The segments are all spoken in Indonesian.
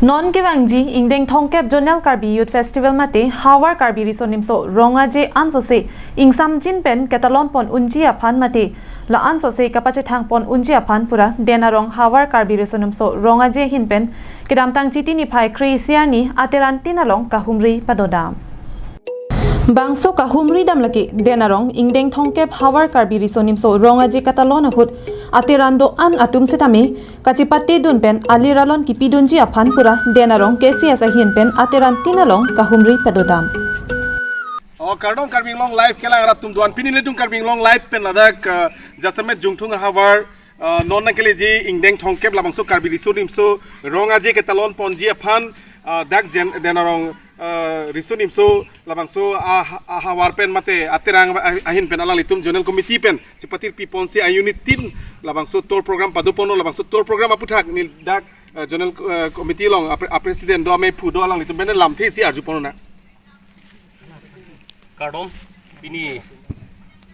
Non Kivangji Ingdeng Thongkep Jonel Karbi Youth Festival mate Hawar Karbi Risonimso Rongaje Ansose Ingsam Jinpen Ketalon Pon Unji Aphan mate La Ansose Kapache Thang Pon Unji Aphan Pura Denarong Hawar Karbi Risonimso Rongaje Hinpen Kedamtang Chiti ni Phai Kri Siarni Ateran Tinalong Kahumri Padodam Bangso kahumri dam laki denarong Ingdeng Thongkep Hawar Karbi Risonimso Rongaje Katalon Ahut Atirando an atum setame kacipati dunpen aliralon kipidunji aphan pura denarong KCS ahinpen atiran tinalong kahumri pedodam. Kardong karbing long life kelang ratum duan piniletung karbing long life pen ladak jasamet jungtung Hawar non nakeleji Ingdeng Thongkep labangso karbi risonimso rongaje ketalon ponji aphan dak denarong risonimso labangso Hawar pen mate atirang ahin pen alang litum jonel committee pen seperti piponsi unit tin labangso tour program padupono labangso tour program aputhak ni dak jonel committee long presiden do ame phudo alang litum pen lam thesi arjupono na Kardom ini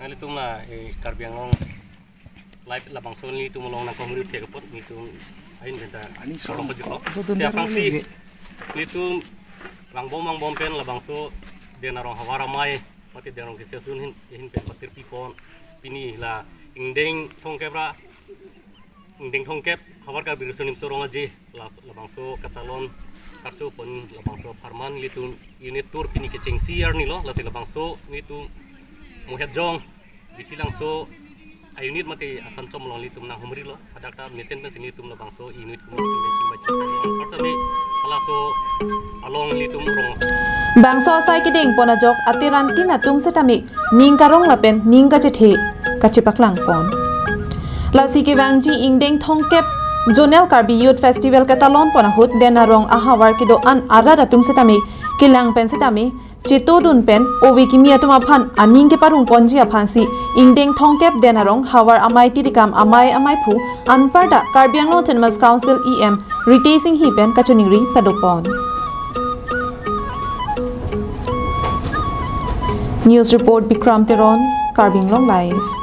nalitung na karbiang long live labangso ni tumulong na komuri tekapot ni tum ahin benta sorong pajiko siapa sih litum langbom pen labangso denarong hawaramai mati denarong kesesun hin pen patir pipon pini la Ingdeng Thongkep Hawar Karbi Risonimso rongaje labangso katalon kartu pon labangso parman litu unit tour pini keceng siar ni lo lasi labangso nitu muhedjong bitilangso unit mati asan com long litum na humri lo adakta mesen pen sini tum labangso unit kumiti macam saja pertama alaso along litum rong Bangso asai kideng ponajok atiran tinatum setame ningkarong lapen ningka cethe kacipaklang pon. Lasi Kivangji Ingdeng Thongkep Jonel Karbi Youth Festival Katalon Ponahut denarong ahawar kido an aradatum setame kilang pen setame Citodun pen owi kimia tuma phan aning ke parung ponji aphansi Ingdeng Thongkep denarong Hawar amai tirikam amai phu anparda Karbiang Autonomous Council EM Ritaising hi pen kachuningri padopon. News report Bikram Teron Karbing Long Live.